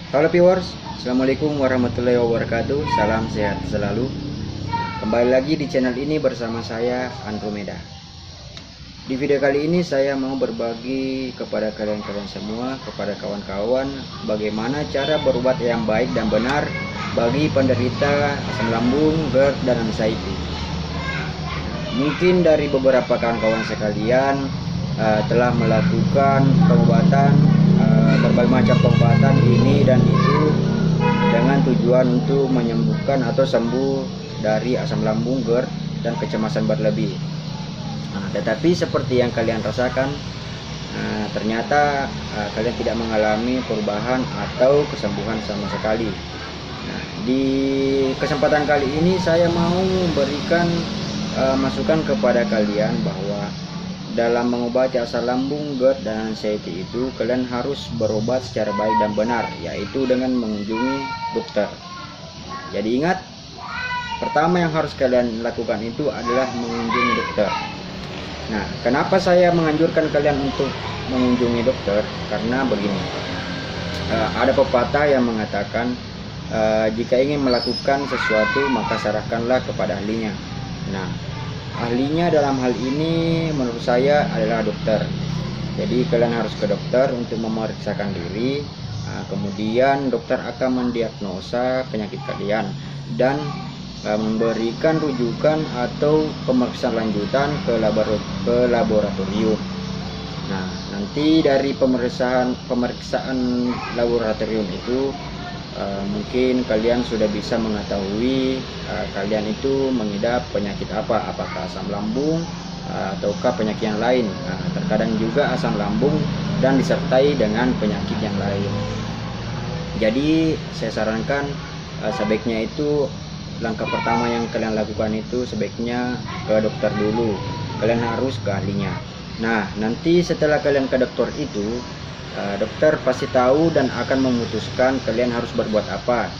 Halo viewers, Assalamualaikum warahmatullahi wabarakatuh. Salam sehat selalu. Kembali lagi di channel ini bersama saya Andromeda. Di video kali ini saya mau berbagi kepada kalian semua, kepada kawan-kawan, bagaimana cara berobat yang baik dan benar bagi penderita asam lambung, GERD, dan anxiety. Mungkin dari beberapa kawan-kawan sekalian telah melakukan pengobatan, berbagai macam pengobatan ini dan itu dengan tujuan untuk menyembuhkan atau sembuh dari asam lambung, GERD, dan kecemasan berlebih. Tetapi seperti yang kalian rasakan, ternyata kalian tidak mengalami perubahan atau kesembuhan sama sekali. Di kesempatan kali ini saya mau memberikan masukan kepada kalian bahwa dalam mengobati asam lambung, GERD, dan anxiety itu kalian harus berobat secara baik dan benar, yaitu dengan mengunjungi dokter. Jadi ingat, pertama yang harus kalian lakukan itu adalah mengunjungi dokter. Nah, kenapa saya menganjurkan kalian untuk mengunjungi dokter? Karena begini, ada pepatah yang mengatakan jika ingin melakukan sesuatu maka serahkanlah kepada ahlinya. Nah, ahlinya dalam hal ini menurut saya adalah dokter. Jadi kalian harus ke dokter untuk memeriksakan diri. Kemudian dokter akan mendiagnosa penyakit kalian dan memberikan rujukan atau pemeriksaan lanjutan ke laboratorium. Nah, nanti dari pemeriksaan laboratorium itu mungkin kalian sudah bisa mengetahui kalian itu mengidap penyakit apa, apakah asam lambung ataukah penyakit yang lain. Terkadang juga asam lambung dan disertai dengan penyakit yang lain. Jadi saya sarankan sebaiknya itu langkah pertama yang kalian lakukan itu sebaiknya ke dokter dulu. Kalian harus ke ahlinya. Nah, nanti setelah kalian ke dokter itu, dokter pasti tahu dan akan memutuskan kalian harus berbuat apa,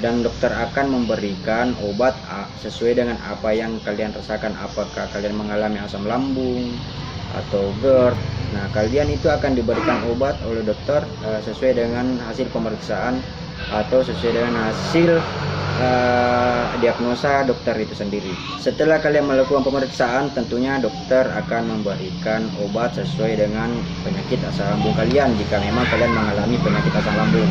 dan dokter akan memberikan obat sesuai dengan apa yang kalian rasakan. Apakah kalian mengalami asam lambung atau GERD. Nah, kalian itu akan diberikan obat oleh dokter sesuai dengan hasil pemeriksaan atau sesuai dengan hasil diagnosa dokter itu sendiri. Setelah kalian melakukan pemeriksaan, tentunya dokter akan memberikan obat sesuai dengan penyakit asam lambung kalian jika memang kalian mengalami penyakit asam lambung,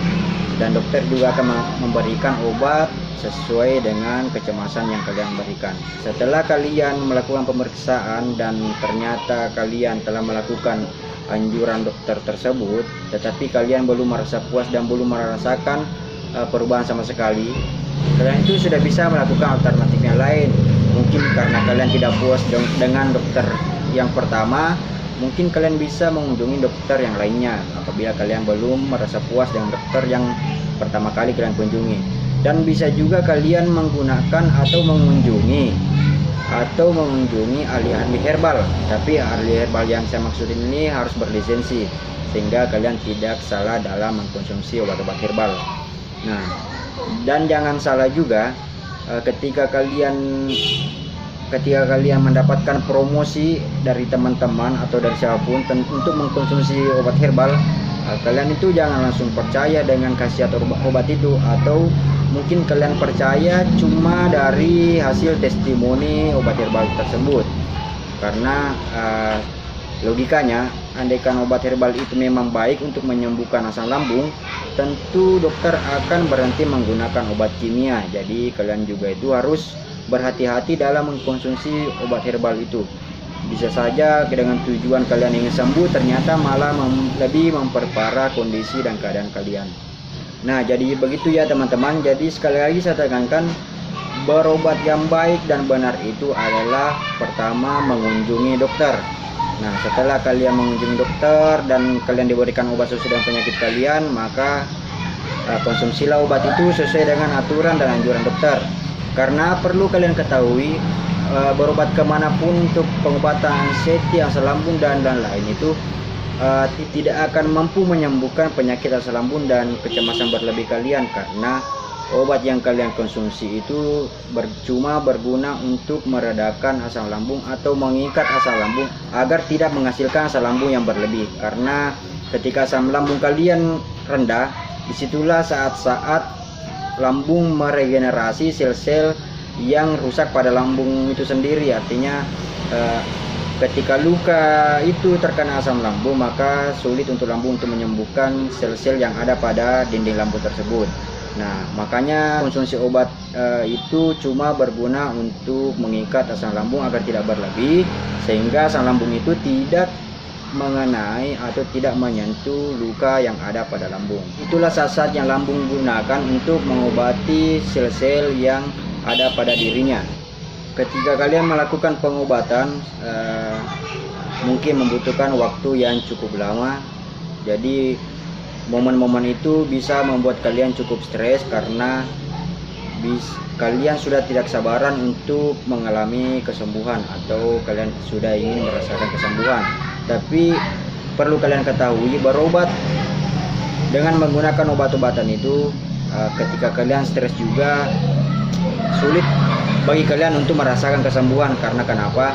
dan dokter juga akan memberikan obat sesuai dengan kecemasan yang kalian berikan. Setelah kalian melakukan pemeriksaan dan ternyata kalian telah melakukan anjuran dokter tersebut, tetapi kalian belum merasa puas dan belum merasakan perubahan sama sekali, kalian itu sudah bisa melakukan alternatif yang lain. Mungkin karena kalian tidak puas dengan dokter yang pertama, mungkin kalian bisa mengunjungi dokter yang lainnya apabila kalian belum merasa puas dengan dokter yang pertama kali kalian kunjungi. Dan bisa juga kalian menggunakan atau mengunjungi ahli-ahli herbal. Tapi ahli herbal yang saya maksudin ini harus berlisensi, sehingga kalian tidak salah dalam mengkonsumsi obat-obat herbal. Nah, dan jangan salah juga ketika kalian mendapatkan promosi dari teman-teman atau dari siapapun untuk mengkonsumsi obat herbal, kalian itu jangan langsung percaya dengan khasiat obat itu, atau mungkin kalian percaya cuma dari hasil testimoni obat herbal tersebut. Karena logikanya, andaikan obat herbal itu memang baik untuk menyembuhkan asam lambung, tentu dokter akan berhenti menggunakan obat kimia. Jadi kalian juga itu harus berhati-hati dalam mengkonsumsi obat herbal itu. Bisa saja dengan tujuan kalian ingin sembuh, ternyata malah lebih memperparah kondisi dan keadaan kalian. Nah, jadi begitu ya teman-teman. Jadi sekali lagi saya tekankan, berobat yang baik dan benar itu adalah pertama mengunjungi dokter. Nah, setelah kalian mengunjungi dokter dan kalian diberikan obat sesuai dengan penyakit kalian, maka konsumsilah obat itu sesuai dengan aturan dan anjuran dokter. Karena perlu kalian ketahui, berobat kemanapun untuk pengobatan anxiety, asam lambung, dan lain itu tidak akan mampu menyembuhkan penyakit asam lambung dan kecemasan berlebih kalian, karena obat yang kalian konsumsi itu cuma berguna untuk meredakan asam lambung atau mengikat asam lambung agar tidak menghasilkan asam lambung yang berlebih. Karena ketika asam lambung kalian rendah, Disitulah saat-saat lambung meregenerasi sel-sel yang rusak pada lambung itu sendiri. Artinya ketika luka itu terkena asam lambung, maka sulit untuk lambung untuk menyembuhkan sel-sel yang ada pada dinding lambung tersebut. Nah, makanya konsumsi obat itu cuma berguna untuk mengikat asam lambung agar tidak berlebih, sehingga asam lambung itu tidak mengenai atau tidak menyentuh luka yang ada pada lambung. Itulah saat-saat yang lambung gunakan untuk mengobati sel-sel yang ada pada dirinya. Ketika kalian melakukan pengobatan, mungkin membutuhkan waktu yang cukup lama. Jadi momen-momen itu bisa membuat kalian cukup stres karena kalian sudah tidak sabaran untuk mengalami kesembuhan atau kalian sudah ingin merasakan kesembuhan. Tapi perlu kalian ketahui, berobat dengan menggunakan obat-obatan itu ketika kalian stres juga sulit bagi kalian untuk merasakan kesembuhan. Karena kenapa?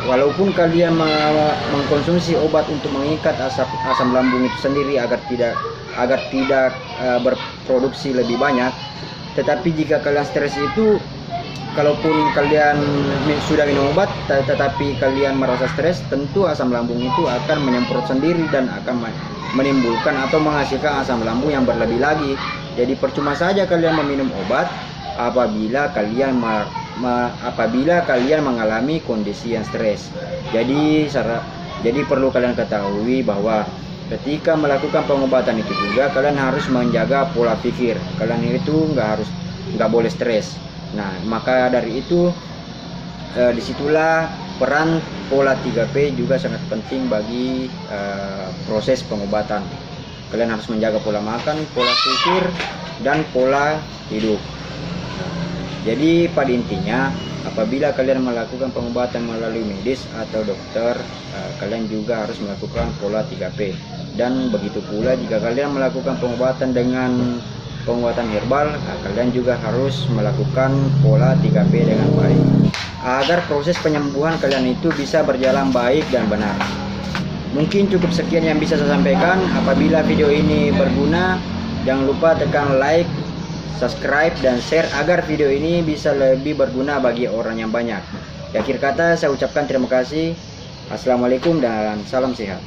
Walaupun kalian mengkonsumsi obat untuk mengikat asam lambung itu sendiri agar tidak berproduksi lebih banyak, tetapi jika kalian stres itu, kalaupun kalian sudah minum obat tetapi kalian merasa stres, tentu asam lambung itu akan menyemprot sendiri dan akan menimbulkan atau menghasilkan asam lambung yang berlebih lagi. Jadi percuma saja kalian meminum obat apabila kalian mengalami kondisi yang stres. Jadi perlu kalian ketahui bahwa ketika melakukan pengobatan itu juga kalian harus menjaga pola pikir. Kalian itu nggak boleh stres. Nah, maka dari itu disitulah peran pola 3P juga sangat penting bagi proses pengobatan. Kalian harus menjaga pola makan, pola pikir, dan pola hidup. Jadi pada intinya, apabila kalian melakukan pengobatan melalui medis atau dokter, kalian juga harus melakukan pola 3P. Dan begitu pula jika kalian melakukan pengobatan dengan pengobatan herbal, kalian juga harus melakukan pola 3P dengan baik agar proses penyembuhan kalian itu bisa berjalan baik dan benar. Mungkin cukup sekian yang bisa saya sampaikan. Apabila video ini berguna, jangan lupa tekan like, subscribe, dan share agar video ini bisa lebih berguna bagi orang yang banyak. Di akhir kata saya ucapkan terima kasih. Assalamualaikum dan salam sehat.